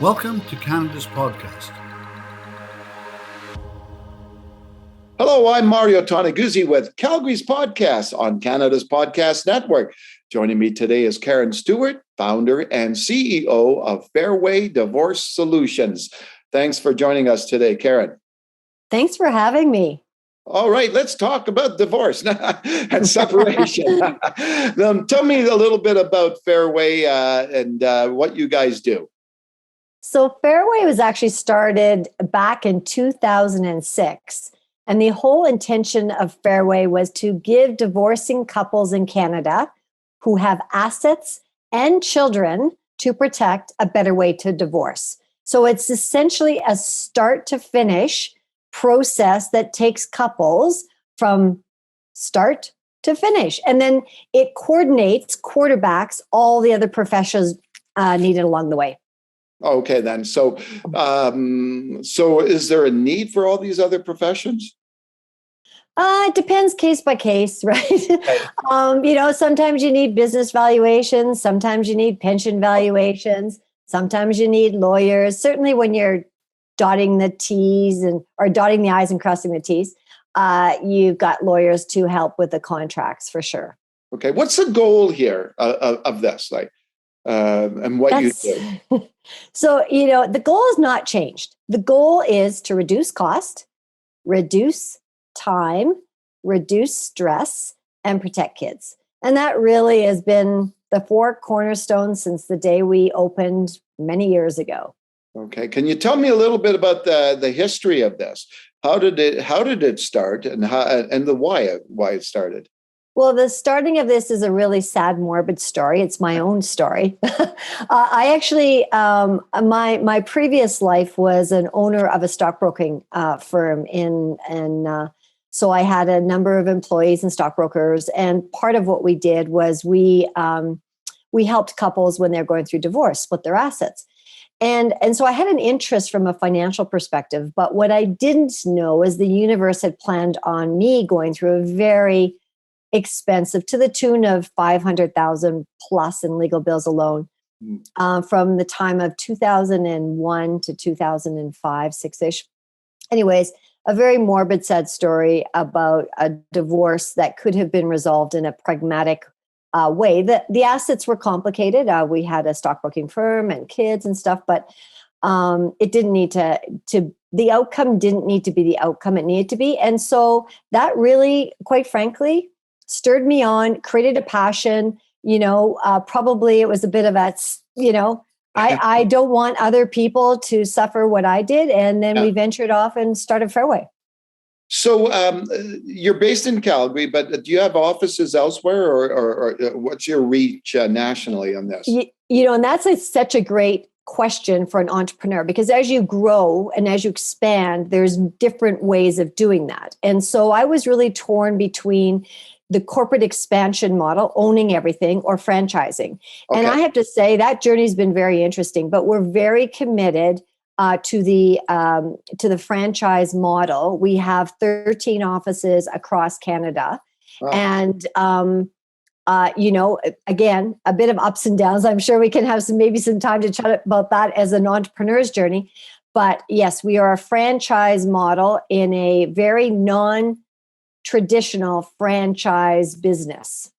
Welcome to Canada's podcast. Hello, I'm Mario Toneguzzi with Calgary's podcast on Canada's Podcast Network. Joining me today is Karen Stewart, founder and CEO of Fairway Divorce Solutions. Thanks for joining us today, Karen. Thanks for having me. All right, let's talk about divorce and separation. Tell me a little bit about Fairway and what you guys do. So Fairway was actually started back in 2006. And the whole intention of Fairway was to give divorcing couples in Canada who have assets and children to protect a better way to divorce. So it's essentially a start to finish process that takes couples from start to finish. And then it coordinates, quarterbacks all the other professions needed along the way. Okay, then. So is there a need for all these other professions? It depends case by case, right? Sometimes you need business valuations. Sometimes you need pension valuations. Sometimes you need lawyers. Certainly when you're dotting the T's or dotting the I's and crossing the T's, you've got lawyers to help with the contracts for sure. Okay. What's the goal here of this? And what you do? So, the goal has not changed. The goal is to reduce cost, reduce time, reduce stress, and protect kids. And that really has been the four cornerstones since the day we opened many years ago. Okay. Can you tell me a little bit about the history of this? How did it start and the why it started? Well, the starting of this is a really sad, morbid story. It's my own story. I actually, my previous life was an owner of a stockbroking firm so I had a number of employees and stockbrokers. And part of what we did was we helped couples when they're going through divorce, split their assets. And so I had an interest from a financial perspective. But what I didn't know is the universe had planned on me going through a very expensive, to the tune of $500,000 plus in legal bills alone, from the time of 2001 to 2005, 6-ish. Anyways, a very morbid, sad story about a divorce that could have been resolved in a pragmatic way. The assets were complicated. We had a stockbroking firm and kids and stuff, but it didn't need to the outcome didn't need to be the outcome it needed to be. And so that really, quite frankly, stirred me on, created a passion. Probably it was a bit of I don't want other people to suffer what I did. And then we ventured off and started Fairway. So you're based in Calgary, but do you have offices elsewhere or what's your reach nationally on this? And that's such a great question for an entrepreneur, because as you grow and as you expand, there's different ways of doing that. And so I was really torn between the corporate expansion model, owning everything, or franchising. Okay. And I have to say that journey has been very interesting, but we're very committed to the franchise model. We have 13 offices across Canada. Wow. And, again, a bit of ups and downs. I'm sure we can have some time to chat about that as an entrepreneur's journey. But yes, we are a franchise model in a very non-traditional franchise business.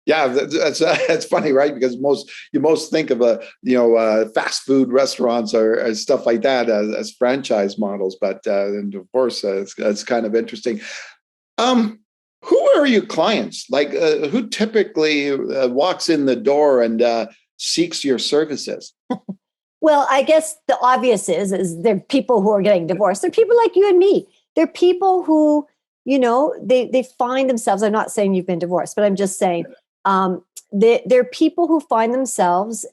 Yeah, that's funny, right? Because you most think of fast food restaurants or stuff like that as franchise models, but in divorce, it's kind of interesting. Who are your clients? Who typically walks in the door and seeks your services? Well, I guess the obvious is they're people who are getting divorced. They're people like you and me. They're people who, they find themselves. I'm not saying you've been divorced, but I'm just saying. They're people who find themselves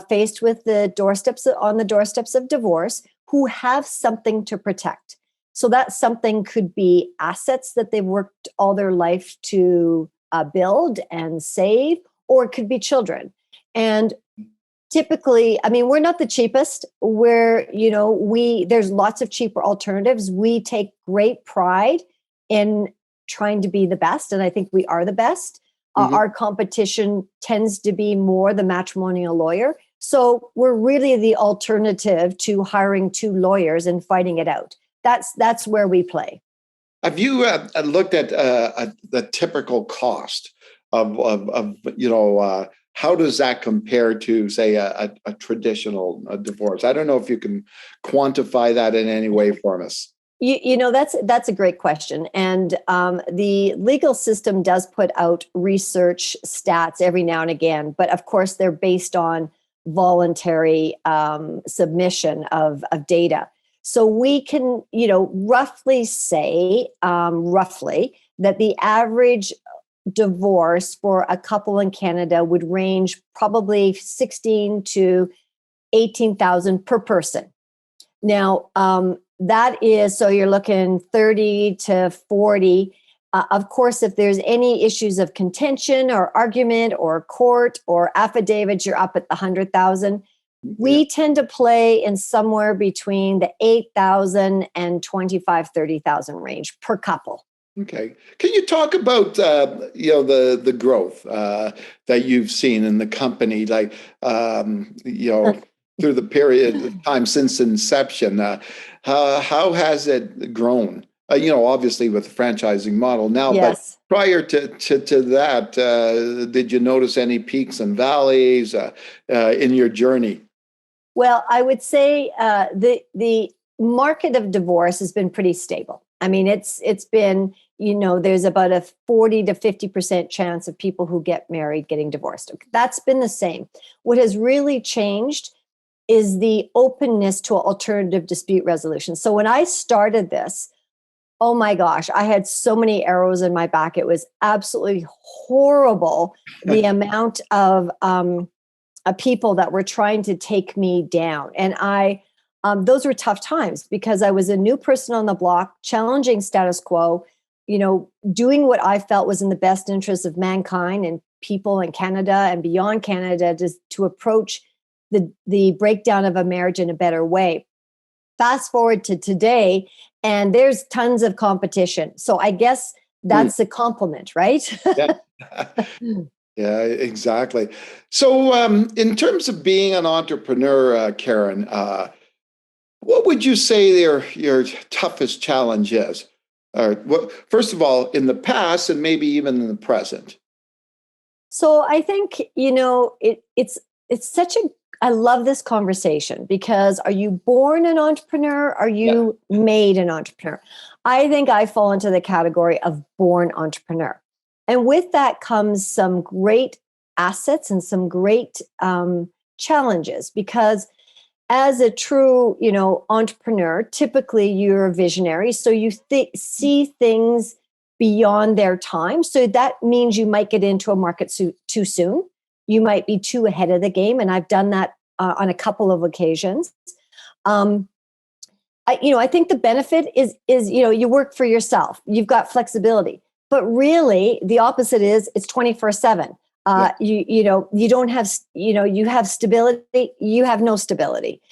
faced with on the doorsteps of divorce, who have something to protect. So that something could be assets that they've worked all their life to build and save, or it could be children. And typically, we're not the cheapest. There's lots of cheaper alternatives. We take great pride in trying to be the best, and I think we are the best. Our competition tends to be more the matrimonial lawyer. So we're really the alternative to hiring two lawyers and fighting it out. That's where we play. Have you looked at the typical cost of how does that compare to, say, a traditional divorce? I don't know if you can quantify that in any way for us. That's a great question. And the legal system does put out research stats every now and again, but of course they're based on voluntary submission of data. So we can, roughly say, that the average divorce for a couple in Canada would range probably 16 to 18,000 per person. Now, that is, so you're looking 30 to 40. Of course, if there's any issues of contention or argument or court or affidavits, you're up at the 100,000. We tend to play in somewhere between the 8,000 and 30,000 range per couple. Okay. Can you talk about the growth that you've seen in the company, like through the period of time since inception? How has it grown? Obviously with the franchising model now, yes. But prior to that, did you notice any peaks and valleys in your journey? Well, I would say the market of divorce has been pretty stable. I mean, it's been, there's about a 40 to 50% chance of people who get married getting divorced. That's been the same. What has really changed is the openness to alternative dispute resolution. So when I started this, oh my gosh, I had so many arrows in my back. It was absolutely horrible, the amount of people that were trying to take me down. And those were tough times because I was a new person on the block, challenging status quo, doing what I felt was in the best interest of mankind and people in Canada and beyond Canada to approach the breakdown of a marriage in a better way. Fast forward to today, and there's tons of competition. So I guess that's a compliment, right? Yeah. Yeah, exactly. So in terms of being an entrepreneur, Karen, what would you say your toughest challenge is? First of all, in the past and maybe even in the present? So I think, it's such I love this conversation because are you born an entrepreneur? Are you made an entrepreneur? I think I fall into the category of born entrepreneur. And with that comes some great assets and some great challenges because as a true, entrepreneur, typically you're a visionary. So you see things beyond their time. So that means you might get into a market too soon. You might be too ahead of the game. And I've done that on a couple of occasions. I think the benefit is, you work for yourself. You've got flexibility. But really, the opposite is it's 24/7. You don't have, you have stability. You have no stability.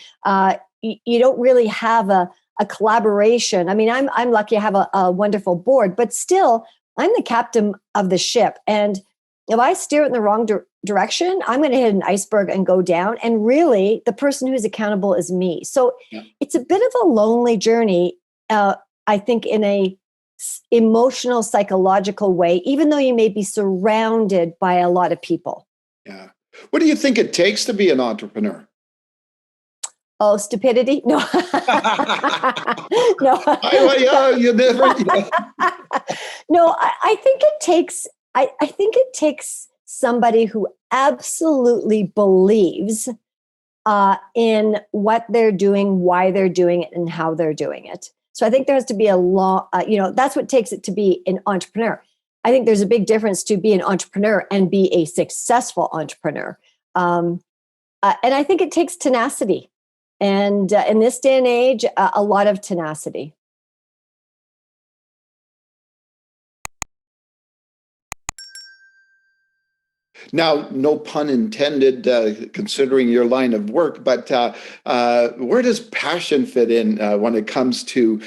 You don't really have a collaboration. I mean, I'm lucky I have a wonderful board, but still, I'm the captain of the ship. And if I steer it in the wrong direction, I'm going to hit an iceberg and go down. And really, the person who's accountable is me. So it's a bit of a lonely journey, I think, in a emotional, psychological way, even though you may be surrounded by a lot of people. Yeah. What do you think it takes to be an entrepreneur? Oh, stupidity? No. No. You never. No, I think it takes. I think it takes somebody who absolutely believes in what they're doing, why they're doing it, and how they're doing it. So I think there has to be a law, that's what takes it to be an entrepreneur. I think there's a big difference to be an entrepreneur and be a successful entrepreneur. And I think it takes tenacity. And in this day and age, a lot of tenacity. Now, no pun intended, considering your line of work, but where does passion fit in when it comes to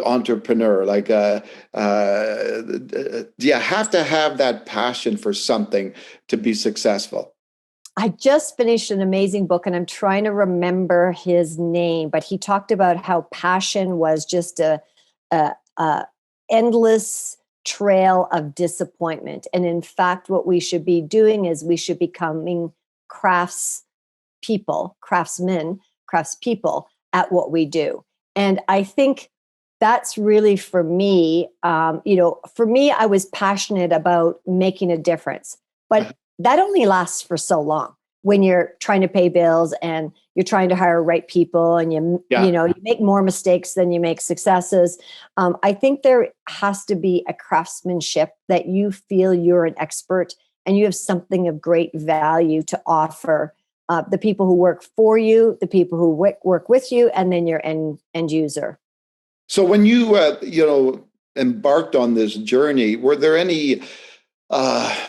entrepreneur? Like, do you have to have that passion for something to be successful? I just finished an amazing book, and I'm trying to remember his name, but he talked about how passion was just a endless trail of disappointment. And in fact, what we should be doing is we should be becoming craftspeople at what we do. And I think that's really for me, for me, I was passionate about making a difference, but that only lasts for so long when you're trying to pay bills and you're trying to hire right people, and you make more mistakes than you make successes. I think there has to be a craftsmanship that you feel you're an expert and you have something of great value to offer the people who work for you, the people who work with you, and then your end user. So when you embarked on this journey, were there any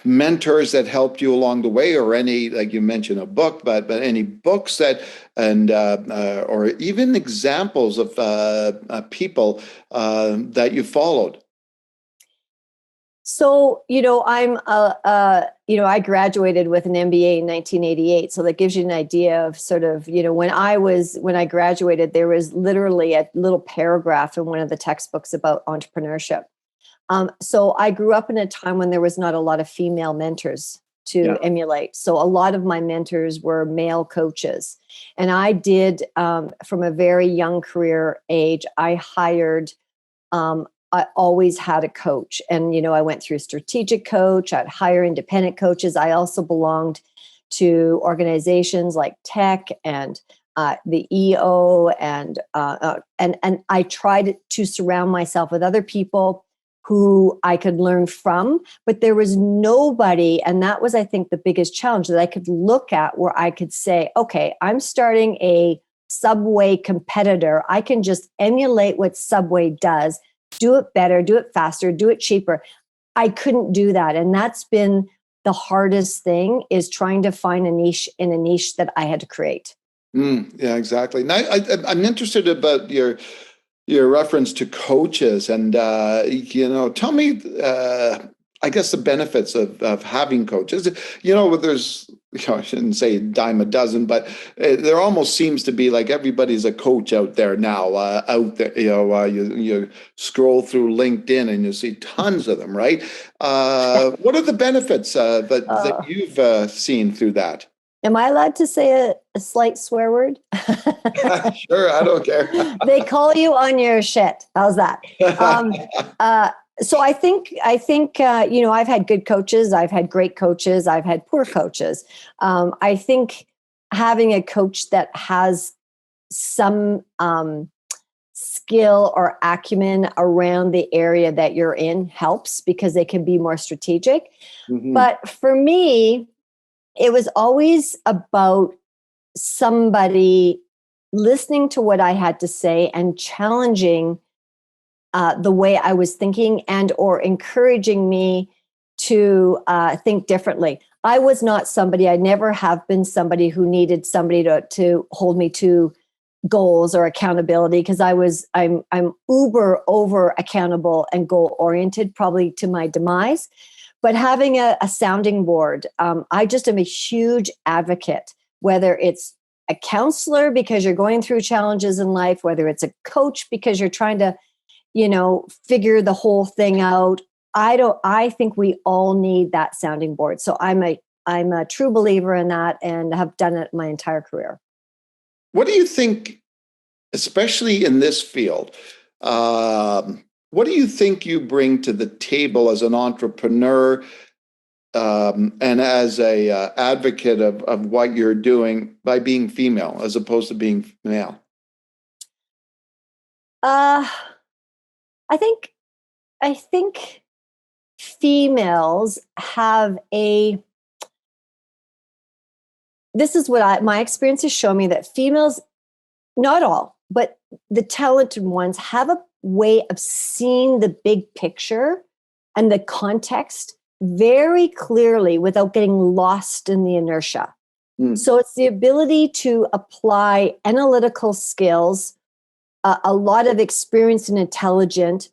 mentors that helped you along the way, or any, like you mentioned a book, but any books that, or even examples of people that you followed? So, I graduated with an MBA in 1988. So that gives you an idea of sort of, when I graduated, there was literally a little paragraph in one of the textbooks about entrepreneurship. So I grew up in a time when there was not a lot of female mentors to emulate. So a lot of my mentors were male coaches. And I did, from a very young career age, I always had a coach. And, I went through strategic coach, I'd hire independent coaches. I also belonged to organizations like tech and the EO, and I tried to surround myself with other people who I could learn from, but there was nobody. And that was, I think, the biggest challenge that I could look at, where I could say, okay, I'm starting a Subway competitor. I can just emulate what Subway does, do it better, do it faster, do it cheaper. I couldn't do that. And that's been the hardest thing, is trying to find a niche in a niche that I had to create. Yeah, exactly. Now, I'm interested about your reference to coaches, and tell me, I guess, the benefits of having coaches. There's, I shouldn't say dime a dozen, but there almost seems to be like everybody's a coach out there now. Out there, you scroll through LinkedIn and you see tons of them, right? What are the benefits that you've seen through that? Am I allowed to say a slight swear word? Sure, I don't care. They call you on your shit. How's that? So I think I've had good coaches, I've had great coaches, I've had poor coaches. I think having a coach that has some skill or acumen around the area that you're in helps, because they can be more strategic. Mm-hmm. But for me, it was always about somebody listening to what I had to say and challenging the way I was thinking, and or encouraging me to think differently. I was not somebody, I never have been somebody who needed somebody to hold me to goals or accountability, because I'm uber over accountable and goal oriented, probably to my demise. But having a sounding board, I just am a huge advocate, whether it's a counselor because you're going through challenges in life, whether it's a coach because you're trying to, figure the whole thing out. I think we all need that sounding board. So I'm a true believer in that, and have done it my entire career. What do you think, especially in this field, what do you think you bring to the table as an entrepreneur, and as a advocate of what you're doing by being female as opposed to being male? I think females have this is what my experiences show me, that females, not all, but the talented ones, have a way of seeing the big picture and the context very clearly without getting lost in the inertia. So it's the ability to apply analytical skills, a lot of experience and intelligence,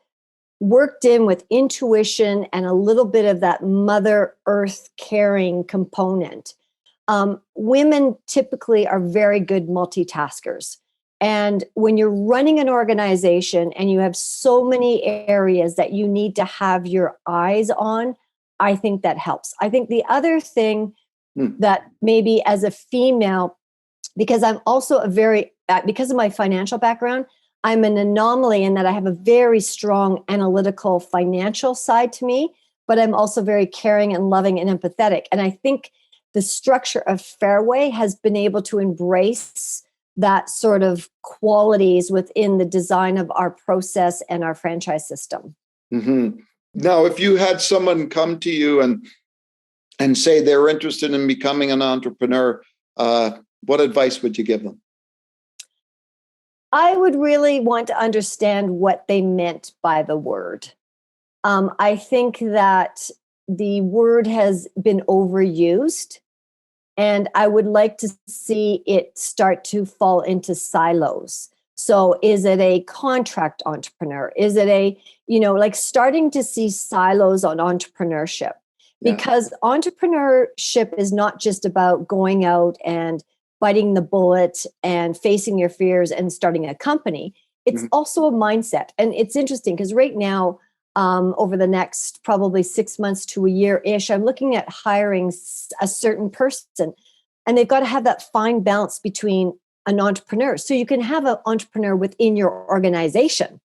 worked in with intuition and a little bit of that Mother Earth caring component. Women typically are very good multitaskers. And when you're running an organization and you have so many areas that you need to have your eyes on, I think that helps. I think the other thing that maybe as a female, because I'm also because of my financial background, I'm an anomaly in that I have a very strong analytical financial side to me, but I'm also very caring and loving and empathetic. And I think the structure of Fairway has been able to embrace that sort of qualities within the design of our process and our franchise system. Mm-hmm. Now, if you had someone come to you and say they're interested in becoming an entrepreneur, what advice would you give them? I would really want to understand what they meant by the word. I think that the word has been overused, and I would like to see it start to fall into silos. So is it a contract entrepreneur? Is it like starting to see silos on entrepreneurship? Because entrepreneurship is not just about going out and biting the bullet and facing your fears and starting a company. It's also a mindset. And it's interesting because right now, over the next probably 6 months to a year-ish, I'm looking at hiring a certain person, and they've got to have that fine balance between an entrepreneur. So you can have an entrepreneur within your organization.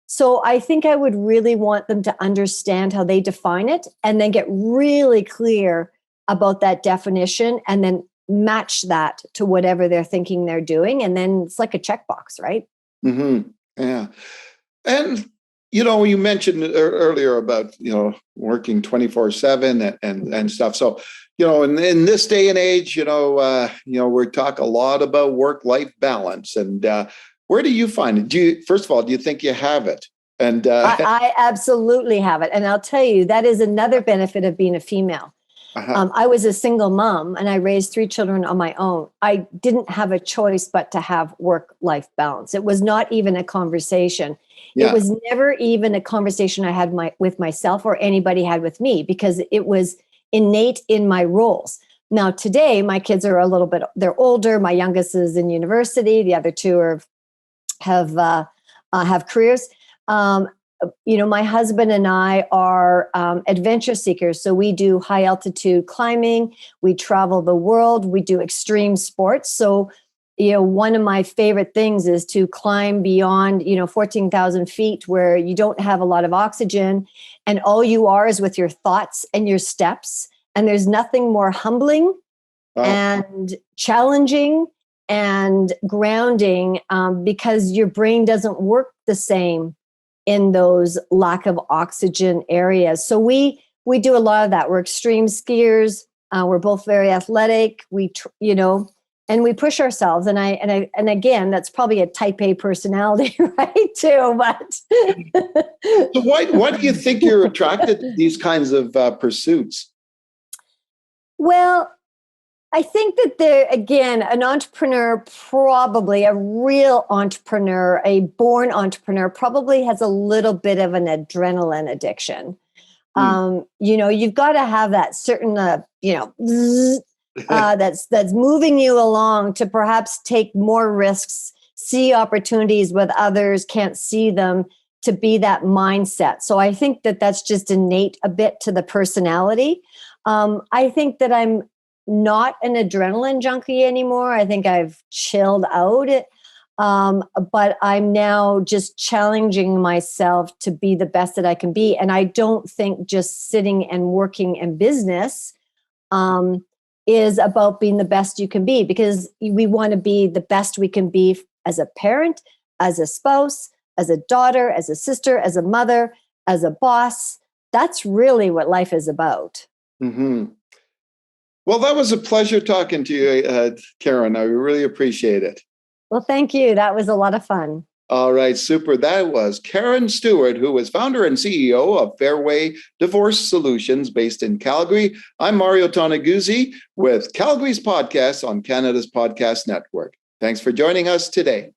So I think I would really want them to understand how they define it and then get really clear about that definition and then match that to whatever they're thinking they're doing. And then it's like a checkbox, right? Mm-hmm. Yeah. And, you mentioned earlier about, working 24/7 and stuff. So, in this day and age, we talk a lot about work-life balance. And where do you find it? First of all, do you think you have it? And I absolutely have it. And I'll tell you, that is another benefit of being a female. I was a single mom and I raised 3 children on my own. I didn't have a choice but to have work-life balance. It was not even a conversation. It was never even a conversation I had with myself or anybody had with me because it was innate in my roles. Now, today, my kids are they're older. My youngest is in university. The other 2 have careers. My husband and I are adventure seekers. So we do high altitude climbing. We travel the world. We do extreme sports. So, one of my favorite things is to climb beyond, 14,000 feet where you don't have a lot of oxygen and all you are is with your thoughts and your steps. And there's nothing more humbling and challenging and grounding because your brain doesn't work the same in those lack of oxygen areas. So we do a lot of that. We're extreme skiers. We're both very athletic. And we push ourselves. And again, that's probably a type A personality, right? Too, but. So why do you think you're attracted to these kinds of pursuits? Well, I think that an entrepreneur, probably a real entrepreneur, a born entrepreneur, probably has a little bit of an adrenaline addiction. You've got to have that certain, that's moving you along to perhaps take more risks, see opportunities with others can't see them, to be that mindset. So I think that that's just innate a bit to the personality. I think that I'm not an adrenaline junkie anymore. I think I've chilled out. But I'm now just challenging myself to be the best that I can be. And I don't think just sitting and working in business is about being the best you can be, because we want to be the best we can be as a parent, as a spouse, as a daughter, as a sister, as a mother, as a boss. That's really what life is about. Mm-hmm. Well, that was a pleasure talking to you, Karen. I really appreciate it. Well, thank you. That was a lot of fun. All right, super. That was Karen Stewart, who is founder and CEO of Fairway Divorce Solutions based in Calgary. I'm Mario Toneguzzi with Calgary's podcast on Canada's Podcast Network. Thanks for joining us today.